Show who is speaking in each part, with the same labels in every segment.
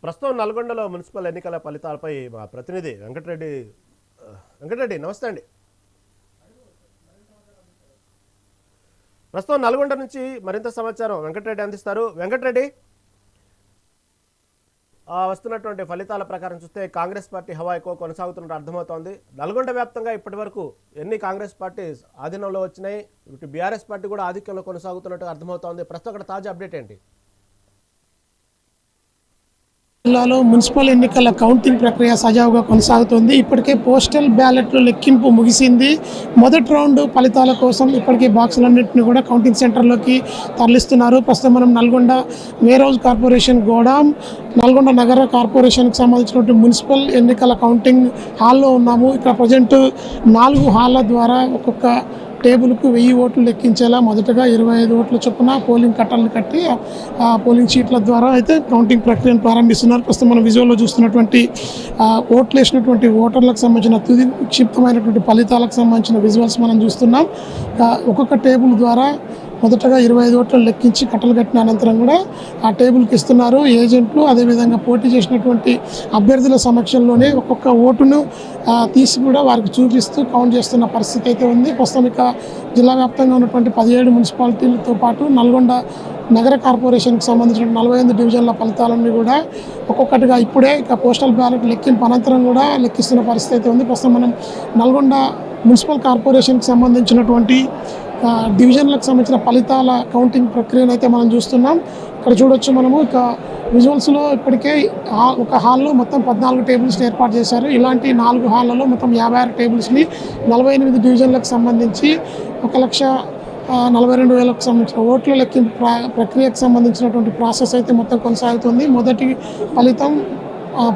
Speaker 1: ప్రస్తుతం నల్గొండలో మున్సిపల్ ఎన్నికల ఫలితాలపై మా ప్రతినిధి వెంకటరెడ్డి నమస్తే అండి. ప్రస్తుతం నల్గొండ నుంచి మరింత సమాచారం వెంకటరెడ్డి అందిస్తారు. వెంకటరెడ్డి, వస్తున్నటువంటి ఫలితాల ప్రకారం చూస్తే కాంగ్రెస్ పార్టీ హవా ఎక్కువ కొనసాగుతున్నట్టు అర్థమవుతోంది. నల్గొండ వ్యాప్తంగా ఇప్పటి వరకు ఎన్ని కాంగ్రెస్ పార్టీ ఆధీనంలో వచ్చినాయి, ఇటు బీఆర్ఎస్ పార్టీ కూడా ఆధిక్యంలో కొనసాగుతున్నట్టు అర్థమవుతోంది. ప్రస్తుతం అక్కడ తాజా అప్డేట్ ఏంటి?
Speaker 2: జిల్లాలో మున్సిపల్ ఎన్నికల కౌంటింగ్ ప్రక్రియ సజావుగా కొనసాగుతోంది. ఇప్పటికే పోస్టల్ బ్యాలెట్లు లెక్కింపు ముగిసింది. మొదటి రౌండ్ ఫలితాల కోసం ఇప్పటికే బాక్సులన్నింటినీ కూడా కౌంటింగ్ సెంటర్లోకి తరలిస్తున్నారు. ప్రస్తుతం మనం నల్గొండ వేర్హౌస్ కార్పొరేషన్ గోడాం, నల్గొండ నగర కార్పొరేషన్కి సంబంధించినటువంటి మున్సిపల్ ఎన్నికల కౌంటింగ్ హాల్లో ఉన్నాము. ఇక్కడ ప్రజెంట్ 4 హాళ్ళ ద్వారా ఒక్కొక్క టేబుల్కు 1000 ఓట్లు లెక్కించేలా మొదటగా 25 ఓట్ల చొప్పున పోలింగ్ కట్టలను కట్టి పోలింగ్ షీట్ల ద్వారా అయితే కౌంటింగ్ ప్రక్రియను ప్రారంభిస్తున్నారు. ప్రస్తుతం మనం విజువల్లో చూస్తున్నటువంటి ఓట్లు వేసినటువంటి ఓటర్లకు సంబంధించిన తుది క్షిప్తమైనటువంటి ఫలితాలకు సంబంధించిన విజువల్స్ మనం చూస్తున్నాం. ఒక్కొక్క టేబుల్ ద్వారా మొదటగా 25 ఓట్లు లెక్కించి కట్టలు కట్టిన అనంతరం కూడా ఆ టేబుల్కి ఇస్తున్నారు ఏజెంట్లు. అదేవిధంగా పోటీ చేసినటువంటి అభ్యర్థుల సమక్షంలోనే ఒక్కొక్క ఓటును తీసి కూడా వారికి చూపిస్తూ కౌంట్ చేస్తున్న పరిస్థితి అయితే ఉంది. ప్రస్తుతం ఇక జిల్లా వ్యాప్తంగా ఉన్నటువంటి 17 మున్సిపాలిటీలతో పాటు నల్గొండ నగర కార్పొరేషన్కి సంబంధించిన 48 డివిజన్ల ఫలితాలన్నీ కూడా ఒక్కొక్కటిగా ఇప్పుడే ఇక పోస్టల్ బ్యాలెట్ లెక్కింపు అనంతరం కూడా లెక్కిస్తున్న పరిస్థితి అయితే ఉంది. ప్రస్తుతం మనం నల్గొండ మున్సిపల్ కార్పొరేషన్కి సంబంధించినటువంటి డివిజన్లకు సంబంధించిన ఫలితాల కౌంటింగ్ ప్రక్రియను అయితే మనం చూస్తున్నాం. ఇక్కడ చూడొచ్చు మనము ఇక విజువల్స్లో ఇప్పటికే ఒక హాల్లో మొత్తం 14 టేబుల్స్ని ఏర్పాటు చేశారు. ఇలాంటి 4 హాళ్లలో మొత్తం 56 టేబుల్స్ని 48 డివిజన్లకు సంబంధించి 1,42,000కు సంబంధించిన ఓట్ల లెక్కింపు ప్రక్రియకు సంబంధించినటువంటి ప్రాసెస్ అయితే మొత్తం కొనసాగుతుంది. మొదటి ఫలితం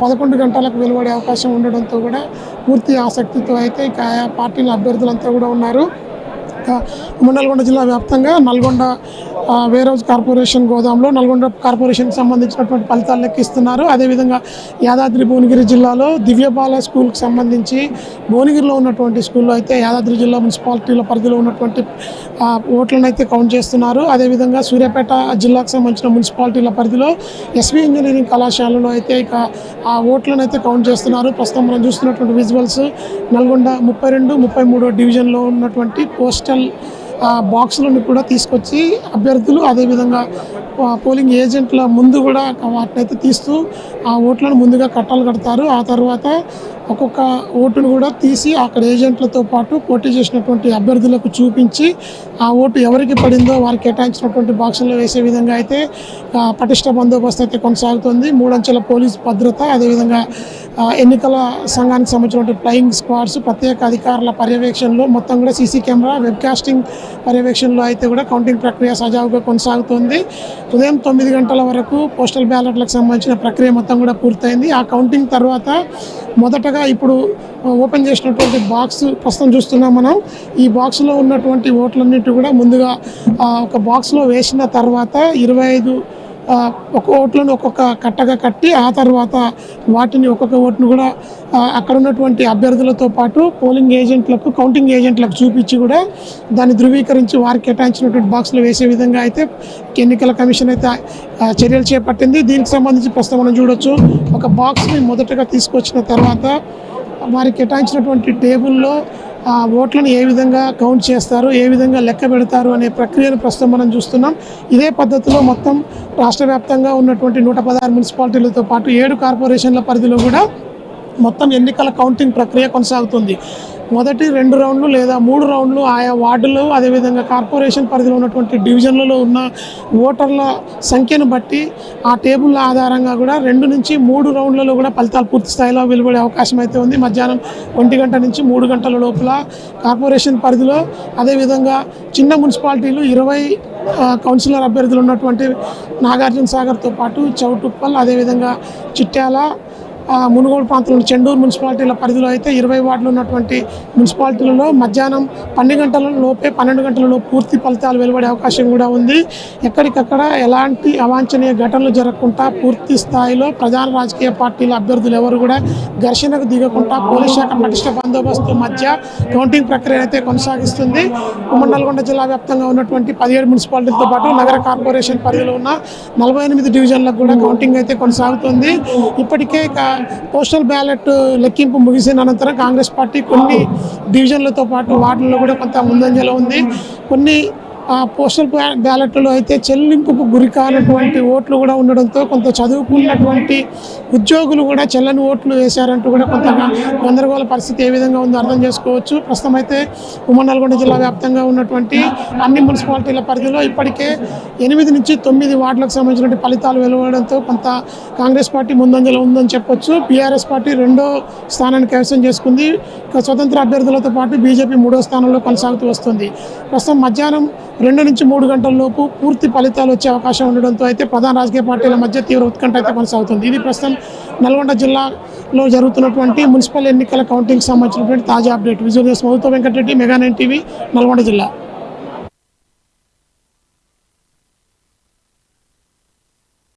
Speaker 2: 11 గంటలకు వెలువడే అవకాశం ఉండడంతో కూడా పూర్తి ఆసక్తితో అయితే ఇక ఆయా పార్టీల అభ్యర్థులంతా కూడా ఉన్నారు. నల్గొండ జిల్లా వ్యాప్తంగా నల్గొండ వేర్హౌస్ కార్పొరేషన్ గోదాంలో నల్గొండ కార్పొరేషన్కి సంబంధించినటువంటి ఫలితాలు లెక్కిస్తున్నారు. అదేవిధంగా యాదాద్రి భువనగిరి జిల్లాలో దివ్యబాల స్కూల్కి సంబంధించి భువనగిరిలో ఉన్నటువంటి స్కూల్లో అయితే యాదాద్రి జిల్లా మున్సిపాలిటీల పరిధిలో ఉన్నటువంటి ఓట్లను అయితే కౌంట్ చేస్తున్నారు. అదేవిధంగా సూర్యాపేట జిల్లాకు సంబంధించిన మున్సిపాలిటీల పరిధిలో ఎస్వి ఇంజనీరింగ్ కళాశాలలో అయితే ఇక ఆ ఓట్లను అయితే కౌంట్ చేస్తున్నారు. ప్రస్తుతం మనం చూస్తున్నటువంటి విజువల్స్ నల్గొండ 32, 33 డివిజన్లో ఉన్నటువంటి పోస్టల్ బాక్సులను కూడా తీసుకొచ్చి అభ్యర్థులు అదేవిధంగా పోలింగ్ ఏజెంట్ల ముందు కూడా వాటిని అయితే తీస్తూ ఆ ఓట్లను ముందుగా కట్టలు కడతారు. ఆ తర్వాత ఒక్కొక్క ఓటును కూడా తీసి అక్కడ ఏజెంట్లతో పాటు పోటీ చేసినటువంటి అభ్యర్థులకు చూపించి ఆ ఓటు ఎవరికి పడిందో వారికి కేటాయించినటువంటి బాక్సుల్లో వేసే విధంగా అయితే పటిష్ట బందోబస్తు అయితే కొనసాగుతుంది. 3 అంచెల పోలీస్ భద్రత, అదేవిధంగా ఎన్నికల సంఘానికి సంబంధించినటువంటి ఫ్లయింగ్ స్క్వాడ్స్, ప్రత్యేక అధికారుల పర్యవేక్షణలో మొత్తం కూడా సీసీ కెమెరా, వెబ్కాస్టింగ్ పర్యవేక్షణలో అయితే కూడా కౌంటింగ్ ప్రక్రియ సజావుగా కొనసాగుతుంది. ఉదయం 9 గంటల వరకు పోస్టల్ బ్యాలెట్లకు సంబంధించిన ప్రక్రియ మొత్తం కూడా పూర్తయింది. ఆ కౌంటింగ్ తర్వాత మొదటగా ఇప్పుడు ఓపెన్ చేసినటువంటి బాక్స్ ప్రస్తుతం చూస్తున్నాం మనం. ఈ బాక్స్లో ఉన్నటువంటి ఓట్లన్నిటి కూడా ముందుగా ఒక బాక్స్లో వేసిన తర్వాత 25 ఓట్లను ఒక్కొక్క కట్టగా కట్టి ఆ తర్వాత వాటిని ఒక్కొక్క ఓటును కూడా అక్కడ ఉన్నటువంటి అభ్యర్థులతో పాటు పోలింగ్ ఏజెంట్లకు, కౌంటింగ్ ఏజెంట్లకు చూపించి కూడా దాన్ని ధృవీకరించి వారికి కేటాయించినటువంటి బాక్స్లో వేసే విధంగా అయితే ఎన్నికల కమిషన్ అయితే చర్యలు చేపట్టింది. దీనికి సంబంధించి ప్రస్తుతం మనం చూడొచ్చు ఒక బాక్స్ని మొదటగా తీసుకొచ్చిన తర్వాత వారికి కేటాయించినటువంటి టేబుల్లో ఓట్లను ఏ విధంగా కౌంట్ చేస్తారు, ఏ విధంగా లెక్క పెడతారు అనే ప్రక్రియను ప్రస్తుతం మనం చూస్తున్నాం. ఇదే పద్ధతిలో మొత్తం రాష్ట్ర వ్యాప్తంగా ఉన్నటువంటి 116 మున్సిపాలిటీలతో పాటు 7 కార్పొరేషన్ల పరిధిలో కూడా మొత్తం ఎన్నికల కౌంటింగ్ ప్రక్రియ కొనసాగుతుంది. మొదటి 2 రౌండ్లు లేదా 3 రౌండ్లు ఆయా వార్డులు అదేవిధంగా కార్పొరేషన్ పరిధిలో ఉన్నటువంటి డివిజన్లలో ఉన్న ఓటర్ల సంఖ్యను బట్టి ఆ టేబుల్ ఆధారంగా కూడా 2 నుంచి 3 రౌండ్లలో కూడా ఫలితాలు పూర్తి స్థాయిలో వెలువడే అవకాశం అయితే ఉంది. మధ్యాహ్నం 1 గంట నుంచి 3 గంటల లోపల కార్పొరేషన్ పరిధిలో, అదేవిధంగా చిన్న మున్సిపాలిటీలు 20 కౌన్సిలర్ అభ్యర్థులు ఉన్నటువంటి నాగార్జున సాగర్తో పాటు చౌటుప్పల్, అదేవిధంగా చిట్యాల, మునుగోడు ప్రాంతంలో చెండూరు మున్సిపాలిటీల పరిధిలో అయితే 20 వార్డులు ఉన్నటువంటి మున్సిపాలిటీలలో మధ్యాహ్నం 12 గంటల లోపే 12 గంటలలో పూర్తి ఫలితాలు వెలువడే అవకాశం కూడా ఉంది. ఎక్కడికక్కడ ఎలాంటి అవాంఛనీయ ఘటనలు జరగకుండా పూర్తి స్థాయిలో ప్రధాన రాజకీయ పార్టీల అభ్యర్థులు ఎవరు కూడా ఘర్షణకు దిగకుండా పోలీస్ శాఖ పటిష్ట బందోబస్తు మధ్య కౌంటింగ్ ప్రక్రియ అయితే కొనసాగిస్తుంది. ఉమ్మడి నల్గొండ జిల్లా వ్యాప్తంగా ఉన్నటువంటి 17 మున్సిపాలిటీలతో పాటు నగర కార్పొరేషన్ పరిధిలో ఉన్న 48 డివిజన్లకు కూడా కౌంటింగ్ అయితే కొనసాగుతుంది. ఇప్పటికే పోస్టల్ బ్యాలెట్ లెక్కింపు ముగిసిన అనంతరం కాంగ్రెస్ పార్టీ కొన్ని డివిజన్లతో పాటు వార్డుల్లో కూడా కొంత ముందంజలో ఉంది. కొన్ని పోస్టల్ బ్యాలెట్లో అయితే చెల్లింపుకు గురి కానటువంటి ఓట్లు కూడా ఉండడంతో కొంత చదువుకున్నటువంటి ఉద్యోగులు కూడా చెల్లని ఓట్లు వేశారంటూ కూడా కొంత గందరగోళ పరిస్థితి ఏ విధంగా ఉందో అర్థం చేసుకోవచ్చు. ప్రస్తుతం అయితే ఉమ్మడి నల్గొండ జిల్లా వ్యాప్తంగా ఉన్నటువంటి అన్ని మున్సిపాలిటీల పరిధిలో ఇప్పటికే 8 నుంచి 9 వార్డులకు సంబంధించిన ఫలితాలు వెలువడంతో కొంత కాంగ్రెస్ పార్టీ ముందంజలో ఉందని చెప్పొచ్చు. బీఆర్ఎస్ పార్టీ 2వ స్థానాన్ని కైవసం చేసుకుంది. స్వతంత్ర అభ్యర్థులతో పాటు బీజేపీ 3వ స్థానంలో కొనసాగుతూ వస్తుంది. ప్రస్తుతం మధ్యాహ్నం 2 నుంచి 3 గంటల లోపు పూర్తి ఫలితాలు వచ్చే అవకాశం ఉండడంతో అయితే ప్రధాన రాజకీయ పార్టీల మధ్య తీవ్ర ఉత్కంఠ అయితే కొనసాగుతుంది. ఇది ప్రస్తుతం నల్గొండ జిల్లాలో జరుగుతున్నటువంటి మున్సిపల్ ఎన్నికల కౌంటింగ్ సంబంధించినటువంటి తాజా అప్డేట్. విజువల్ న్యూస్ మధుతో వెంకటరెడ్డి, మెగా 9 టీవీ, నల్గొండ జిల్లా.